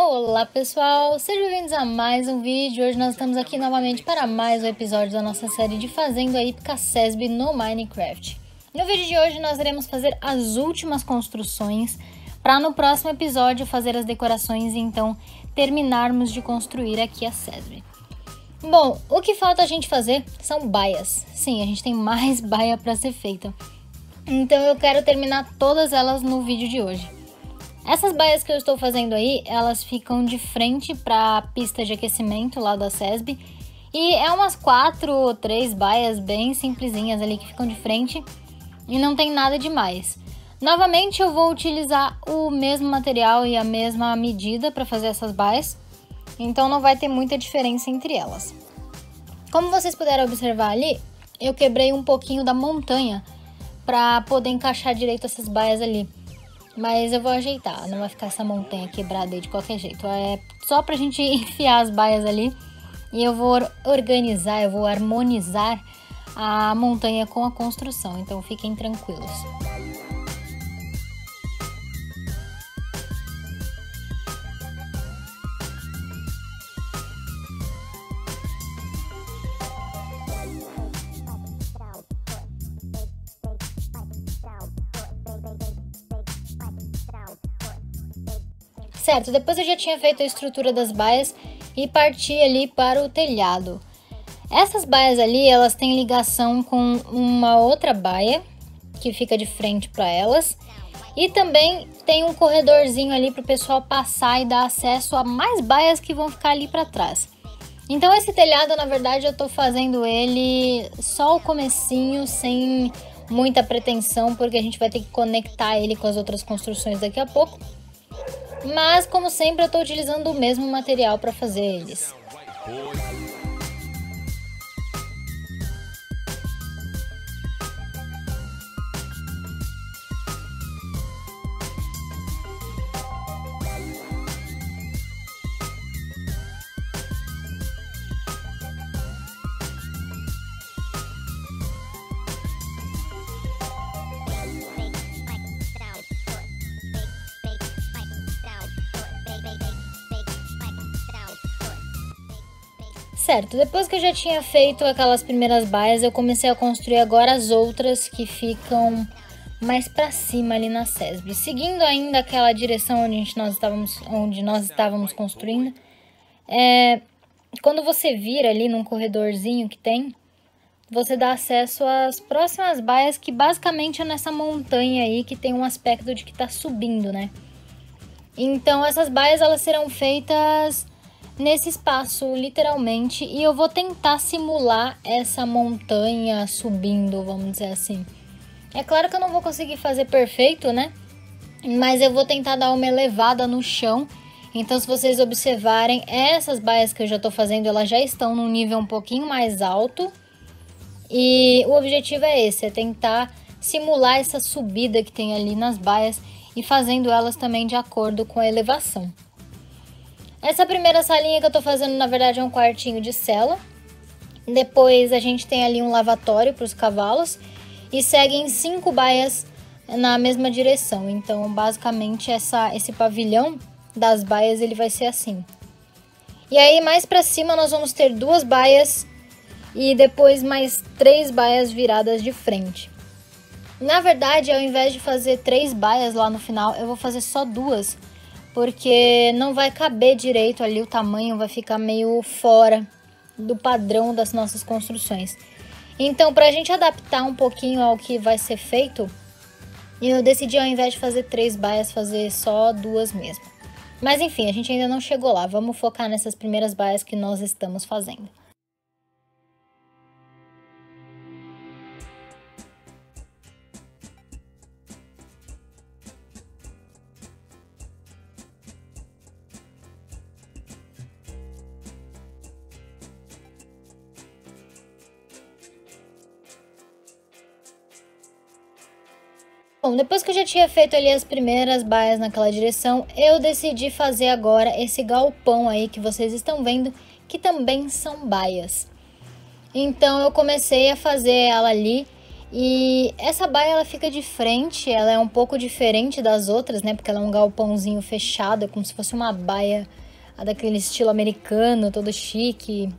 Olá pessoal, sejam bem-vindos a mais um vídeo. Hoje nós estamos aqui novamente para mais um episódio da nossa série de Fazendo a Hípica Cesb no Minecraft. No vídeo de hoje nós iremos fazer as últimas construções para no próximo episódio fazer as decorações e então terminarmos de construir aqui a Cesb. Bom, o que falta a gente fazer são baias. Sim, a gente tem mais baia para ser feita. Então eu quero terminar todas elas no vídeo de hoje. Essas baias que eu estou fazendo aí, elas ficam de frente para a pista de aquecimento lá da Cesb. E é umas 4 ou 3 baias bem simplesinhas ali que ficam de frente e não tem nada demais. Novamente eu vou utilizar o mesmo material e a mesma medida para fazer essas baias, então não vai ter muita diferença entre elas. Como vocês puderam observar ali, eu quebrei um pouquinho da montanha para poder encaixar direito essas baias ali. Mas eu vou ajeitar, não vai ficar essa montanha quebrada aí de qualquer jeito. É só pra gente enfiar as baias ali. E eu vou organizar, eu vou harmonizar a montanha com a construção. Então fiquem tranquilos. Certo, depois eu já tinha feito a estrutura das baias e parti ali para o telhado. Essas baias ali, elas têm ligação com uma outra baia que fica de frente para elas. E também tem um corredorzinho ali para o pessoal passar e dar acesso a mais baias que vão ficar ali para trás. Então esse telhado, na verdade, eu tô fazendo ele só o comecinho, sem muita pretensão, porque a gente vai ter que conectar ele com as outras construções daqui a pouco. Mas, como sempre, eu estou utilizando o mesmo material para fazer eles. Certo, depois que eu já tinha feito aquelas primeiras baias, eu comecei a construir agora as outras que ficam mais para cima ali na Cesb. Seguindo ainda aquela direção onde nós estávamos construindo, quando você vira ali num corredorzinho que tem, você dá acesso às próximas baias, que basicamente é nessa montanha aí que tem um aspecto de que está subindo, né? Então essas baias elas serão feitas nesse espaço, literalmente, e eu vou tentar simular essa montanha subindo, vamos dizer assim. É claro que eu não vou conseguir fazer perfeito, né? Mas eu vou tentar dar uma elevada no chão. Então, se vocês observarem, essas baias que eu já tô fazendo, elas já estão num nível um pouquinho mais alto. E o objetivo é esse, é tentar simular essa subida que tem ali nas baias e fazendo elas também de acordo com a elevação. Essa primeira salinha que eu tô fazendo, na verdade, é um quartinho de cela. Depois a gente tem ali um lavatório para os cavalos. E seguem 5 baias na mesma direção. Então, basicamente, esse pavilhão das baias, ele vai ser assim. E aí, mais para cima, nós vamos ter 2 baias. E depois mais 3 baias viradas de frente. Na verdade, ao invés de fazer 3 baias lá no final, eu vou fazer só 2. Porque não vai caber direito ali, o tamanho vai ficar meio fora do padrão das nossas construções. Então, para a gente adaptar um pouquinho ao que vai ser feito, eu decidi, ao invés de fazer 3 baias, fazer só 2 mesmo. Mas enfim, a gente ainda não chegou lá, vamos focar nessas primeiras baias que nós estamos fazendo. Bom, depois que eu já tinha feito ali as primeiras baias naquela direção, eu decidi fazer agora esse galpão aí que vocês estão vendo, que também são baias. Então eu comecei a fazer ela ali E essa baia ela fica de frente, ela é um pouco diferente das outras, né? Porque ela é um galpãozinho fechado, é como se fosse uma baia daquele estilo americano, todo chique.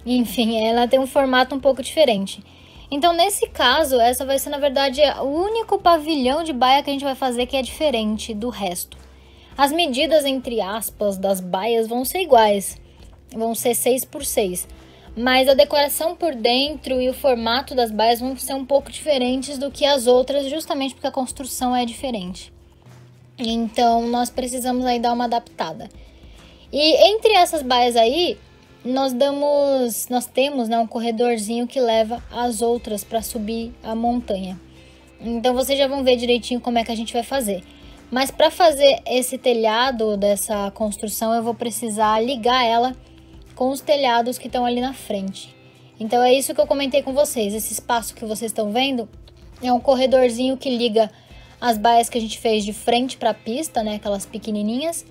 Enfim, ela tem um formato um pouco diferente. Então, nesse caso, essa vai ser, na verdade, o único pavilhão de baia que a gente vai fazer que é diferente do resto. As medidas, entre aspas, das baias vão ser iguais. Vão ser 6x6. Mas a decoração por dentro e o formato das baias vão ser um pouco diferentes do que as outras, justamente porque a construção é diferente. Então, nós precisamos aí dar uma adaptada. E entre essas baias aí, nós temos, né, um corredorzinho que leva as outras para subir a montanha. Então, vocês já vão ver direitinho como é que a gente vai fazer. Mas para fazer esse telhado dessa construção, eu vou precisar ligar ela com os telhados que estão ali na frente. Então é isso que eu comentei com vocês. Esse espaço que vocês estão vendo é um corredorzinho que liga as baias que a gente fez de frente para a pista, né, aquelas pequenininhas,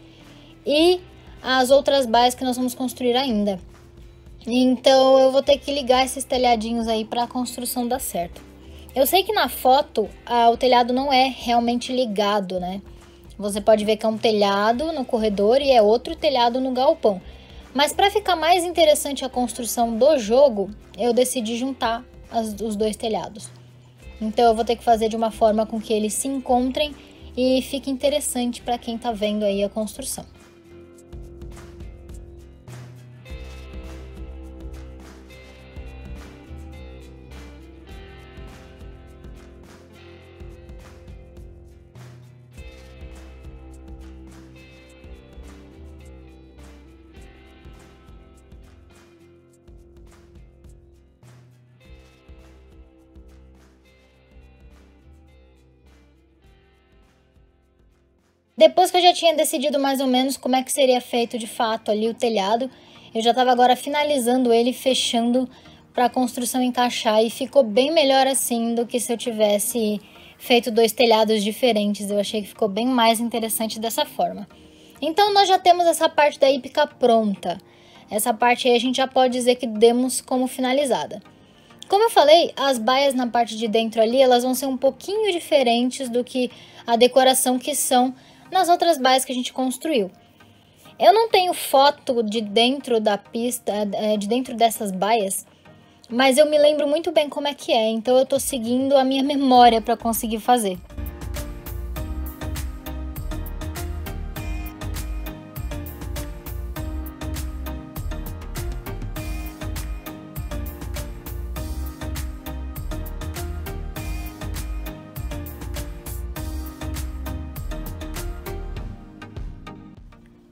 e as outras baias que nós vamos construir ainda. Então eu vou ter que ligar esses telhadinhos aí para a construção dar certo. Eu sei que na foto o telhado não é realmente ligado, né? Você pode ver que é um telhado no corredor e é outro telhado no galpão. Mas para ficar mais interessante a construção do jogo, eu decidi juntar os dois telhados. Então eu vou ter que fazer de uma forma com que eles se encontrem e fique interessante para quem está vendo aí a construção. Depois que eu já tinha decidido mais ou menos como é que seria feito de fato ali o telhado, eu já estava agora finalizando ele, fechando para a construção encaixar, e ficou bem melhor assim do que se eu tivesse feito dois telhados diferentes. Eu achei que ficou bem mais interessante dessa forma. Então nós já temos essa parte da hípica pronta. Essa parte aí a gente já pode dizer que demos como finalizada. Como eu falei, as baias na parte de dentro ali, elas vão ser um pouquinho diferentes do que a decoração que são nas outras baias que a gente construiu. Eu não tenho foto de dentro da pista, de dentro dessas baias, mas eu me lembro muito bem como é que é, então eu tô seguindo a minha memória para conseguir fazer.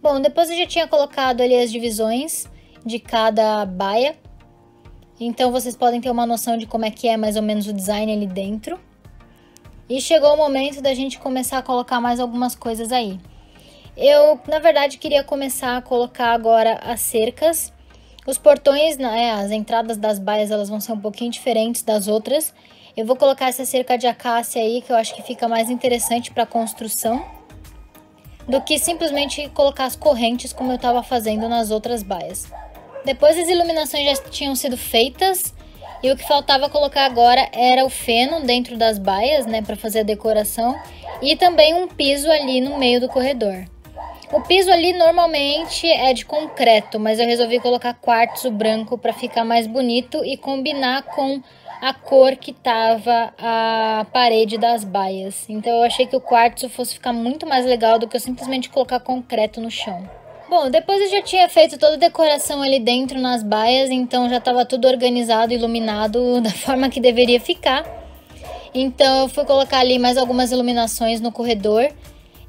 Bom, depois eu já tinha colocado ali as divisões de cada baia. Então vocês podem ter uma noção de como é que é mais ou menos o design ali dentro. E chegou o momento da gente começar a colocar mais algumas coisas aí. Eu, na verdade, queria começar a colocar agora as cercas. Os portões, né, as entradas das baias, elas vão ser um pouquinho diferentes das outras. Eu vou colocar essa cerca de acácia aí, que eu acho que fica mais interessante para a construção, do que simplesmente colocar as correntes como eu estava fazendo nas outras baias. Depois as iluminações já tinham sido feitas e o que faltava colocar agora era o feno dentro das baias, né, para fazer a decoração, e também um piso ali no meio do corredor. O piso ali normalmente é de concreto, mas eu resolvi colocar quartzo branco para ficar mais bonito e combinar com a cor que tava a parede das baias. Então eu achei que o quartzo fosse ficar muito mais legal do que eu simplesmente colocar concreto no chão. Bom, depois eu já tinha feito toda a decoração ali dentro nas baias, então já estava tudo organizado, iluminado da forma que deveria ficar. Então eu fui colocar ali mais algumas iluminações no corredor.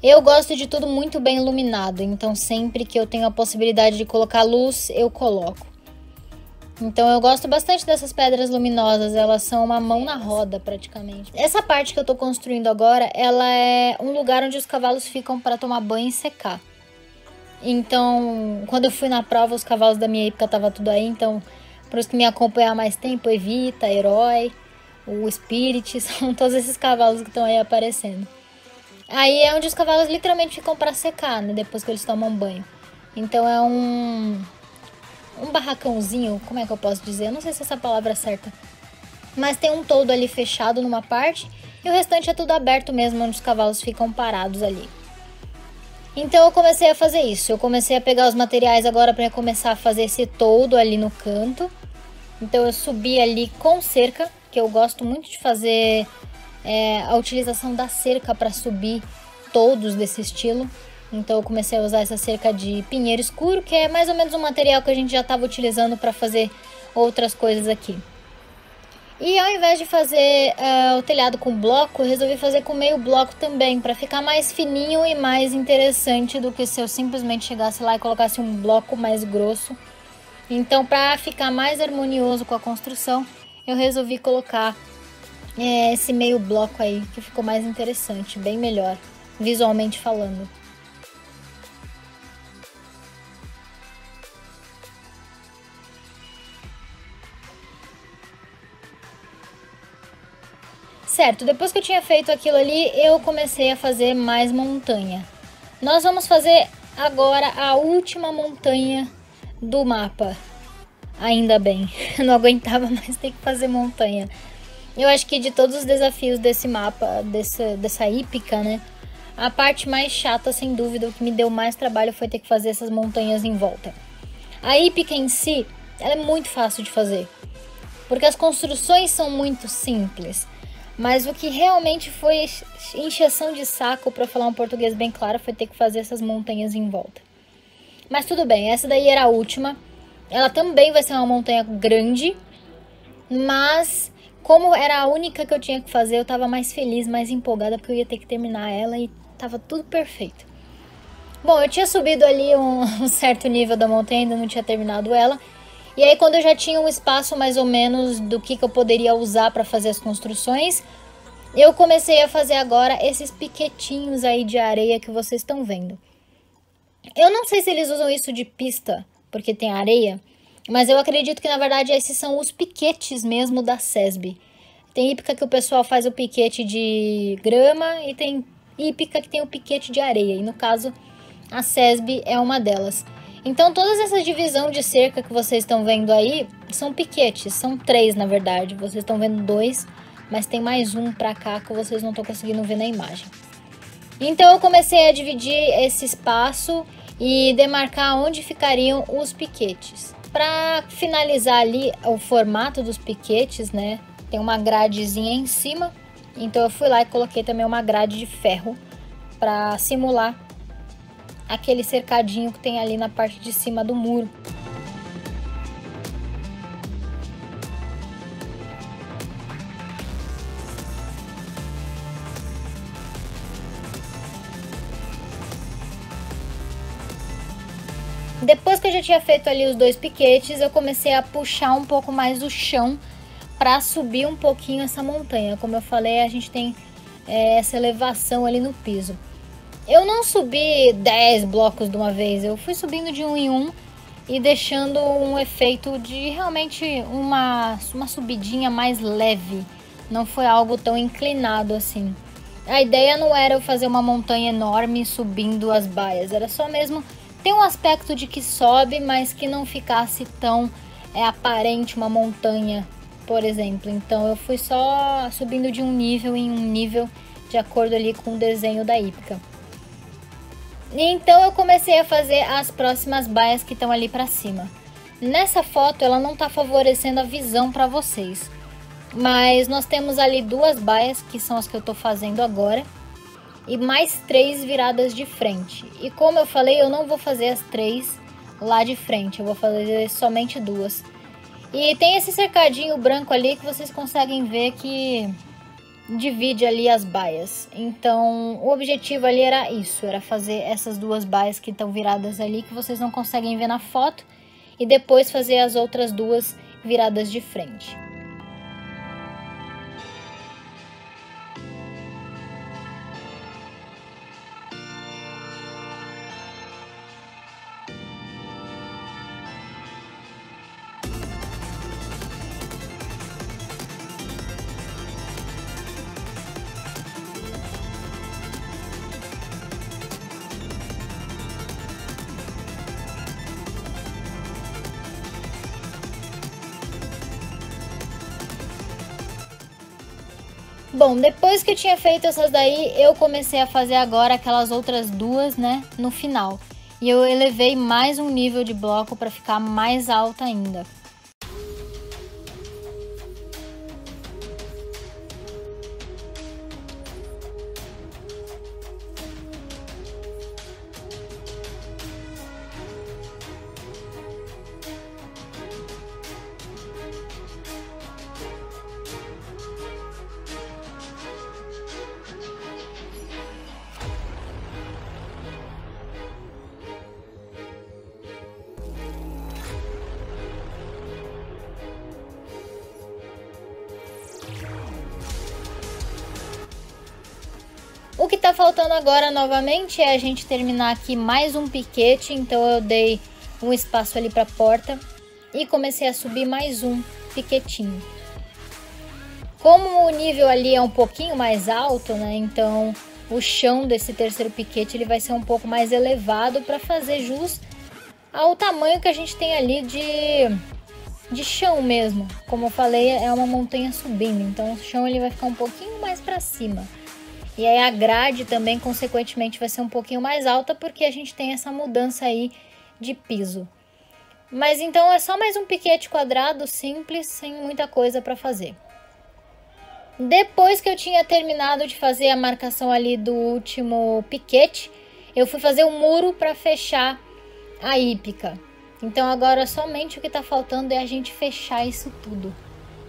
Eu gosto de tudo muito bem iluminado, então sempre que eu tenho a possibilidade de colocar luz, eu coloco. Então eu gosto bastante dessas pedras luminosas, elas são uma mão na roda praticamente. Essa parte que eu tô construindo agora, ela é um lugar onde os cavalos ficam para tomar banho e secar. Então, quando eu fui na prova, os cavalos da minha época estavam tudo aí, então para os que me acompanham há mais tempo, Evita, Herói, o Spirit, são todos esses cavalos que estão aí aparecendo. Aí é onde os cavalos literalmente ficam para secar, né, depois que eles tomam banho. Então é um barracãozinho, como é que eu posso dizer? Eu não sei se essa palavra é certa. mas tem um toldo ali fechado numa parte e o restante é tudo aberto mesmo, onde os cavalos ficam parados ali. Então eu comecei a fazer isso, eu comecei a pegar os materiais agora para começar a fazer esse toldo ali no canto. Então eu subi ali com cerca, que eu gosto muito de fazer a utilização da cerca para subir toldos desse estilo. Então eu comecei a usar essa cerca de pinheiro escuro, que é mais ou menos um material que a gente já estava utilizando para fazer outras coisas aqui. E ao invés de fazer o telhado com bloco, eu resolvi fazer com meio bloco também, para ficar mais fininho e mais interessante do que se eu simplesmente chegasse lá e colocasse um bloco mais grosso. Então, para ficar mais harmonioso com a construção, eu resolvi colocar esse meio bloco aí, que ficou mais interessante, bem melhor, visualmente falando. Certo, depois que eu tinha feito aquilo ali, eu comecei a fazer mais montanha. Nós vamos fazer agora a última montanha do mapa. Ainda bem, eu não aguentava mais ter que fazer montanha. Eu acho que de todos os desafios desse mapa, dessa hípica, né? A parte mais chata, sem dúvida, o que me deu mais trabalho foi ter que fazer essas montanhas em volta. A hípica em si, ela é muito fácil de fazer, porque as construções são muito simples. Mas o que realmente foi encheção de saco, para falar um português bem claro, foi ter que fazer essas montanhas em volta. Mas tudo bem, essa daí era a última. Ela também vai ser uma montanha grande, mas como era a única que eu tinha que fazer, eu tava mais feliz, mais empolgada, porque eu ia ter que terminar ela e tava tudo perfeito. Bom, eu tinha subido ali um certo nível da montanha, ainda não tinha terminado ela. E aí quando eu já tinha um espaço mais ou menos do que eu poderia usar para fazer as construções, eu comecei a fazer agora esses piquetinhos aí de areia que vocês estão vendo. Eu não sei se eles usam isso de pista, porque tem areia, mas eu acredito que na verdade esses são os piquetes mesmo da SESB. Tem hípica que o pessoal faz o piquete de grama e tem hípica que tem o piquete de areia, e no caso a SESB é uma delas. Então todas essas divisão de cerca que vocês estão vendo aí são piquetes, são 3 na verdade, vocês estão vendo 2, mas tem mais um pra cá que vocês não estão conseguindo ver na imagem. Então eu comecei a dividir esse espaço e demarcar onde ficariam os piquetes. Para finalizar ali o formato dos piquetes, né, tem uma gradezinha em cima, então eu fui lá e coloquei também uma grade de ferro para simular aquele cercadinho que tem ali na parte de cima do muro. Depois que eu já tinha feito ali os 2 piquetes, eu comecei a puxar um pouco mais o chão para subir um pouquinho essa montanha. Como eu falei, a gente tem essa elevação ali no piso. Eu não subi 10 blocos de uma vez, eu fui subindo de um em um e deixando um efeito de realmente uma subidinha mais leve. Não foi algo tão inclinado assim. A ideia não era eu fazer uma montanha enorme subindo as baias, era só mesmo ter um aspecto de que sobe, mas que não ficasse tão aparente uma montanha, por exemplo. Então eu fui só subindo de um nível em um nível de acordo ali com o desenho da hípica. Então eu comecei a fazer as próximas baias que estão ali para cima. Nessa foto ela não está favorecendo a visão para vocês, mas nós temos ali 2 baias, que são as que eu estou fazendo agora, e mais 3 viradas de frente. E como eu falei, eu não vou fazer as 3 lá de frente, eu vou fazer somente 2. E tem esse cercadinho branco ali que vocês conseguem ver que divide ali as baias. Então o objetivo ali era isso, era fazer essas 2 baias que estão viradas ali, que vocês não conseguem ver na foto, e depois fazer as outras 2 viradas de frente. Bom, depois que eu tinha feito essas daí, eu comecei a fazer agora aquelas outras duas, né, no final. E eu elevei mais um nível de bloco para ficar mais alta ainda. O que tá faltando agora novamente é a gente terminar aqui mais um piquete, então eu dei um espaço ali para a porta e comecei a subir mais um piquetinho. Como o nível ali é um pouquinho mais alto, né, então o chão desse terceiro piquete ele vai ser um pouco mais elevado para fazer jus ao tamanho que a gente tem ali de chão mesmo. Como eu falei, é uma montanha subindo, então o chão ele vai ficar um pouquinho mais para cima. E aí a grade também, consequentemente, vai ser um pouquinho mais alta porque a gente tem essa mudança aí de piso. Mas então é só mais um piquete quadrado simples, sem muita coisa para fazer. Depois que eu tinha terminado de fazer a marcação ali do último piquete, eu fui fazer um muro para fechar a hípica. Então agora somente o que está faltando é a gente fechar isso tudo.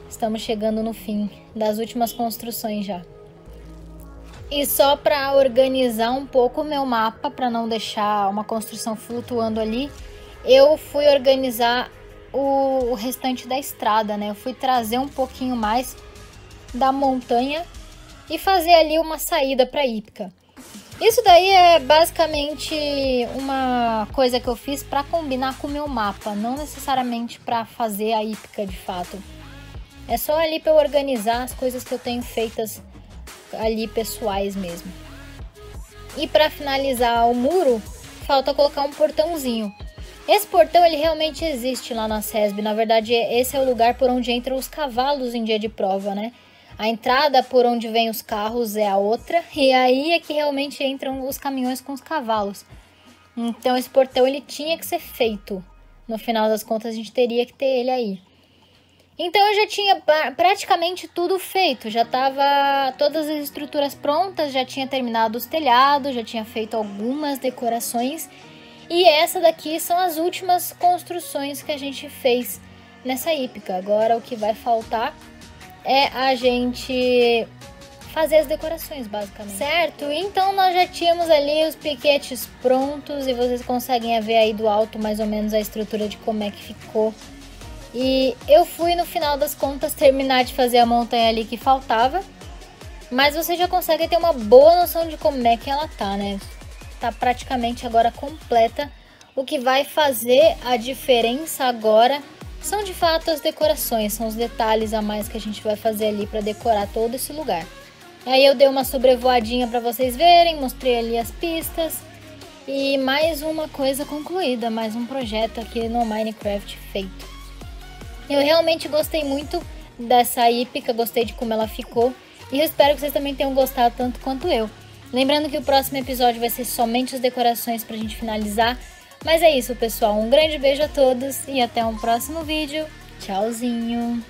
Estamos chegando no fim das últimas construções já. E só para organizar um pouco o meu mapa, para não deixar uma construção flutuando ali, eu fui organizar o restante da estrada, né? Eu fui trazer um pouquinho mais da montanha e fazer ali uma saída para a hípica. Isso daí é basicamente uma coisa que eu fiz para combinar com o meu mapa, não necessariamente para fazer a hípica de fato. É só ali para eu organizar as coisas que eu tenho feitas ali pessoais mesmo. E para finalizar o muro, falta colocar um portãozinho. Esse portão ele realmente existe lá na SESB. Na verdade, esse é o lugar por onde entram os cavalos em dia de prova, né? A entrada por onde vem os carros é a outra, e aí é que realmente entram os caminhões com os cavalos. Então esse portão ele tinha que ser feito. No final das contas, a gente teria que ter ele aí. Então eu já tinha praticamente tudo feito, já estava todas as estruturas prontas, já tinha terminado os telhados, já tinha feito algumas decorações. E essa daqui são as últimas construções que a gente fez nessa hípica. Agora o que vai faltar é a gente fazer as decorações, basicamente. Certo? Então nós já tínhamos ali os piquetes prontos e vocês conseguem ver aí do alto mais ou menos a estrutura de como é que ficou. E eu fui no final das contas terminar de fazer a montanha ali que faltava, mas você já consegue ter uma boa noção de como é que ela tá, né? Tá praticamente agora completa. O que vai fazer a diferença agora são de fato as decorações, são os detalhes a mais que a gente vai fazer ali para decorar todo esse lugar. Aí eu dei uma sobrevoadinha para vocês verem, mostrei ali as pistas e mais uma coisa concluída, mais um projeto aqui no Minecraft feito. Eu realmente gostei muito dessa hípica, gostei de como ela ficou e eu espero que vocês também tenham gostado tanto quanto eu. Lembrando que o próximo episódio vai ser somente as decorações pra gente finalizar. Mas é isso, pessoal. Um grande beijo a todos e até um próximo vídeo. Tchauzinho!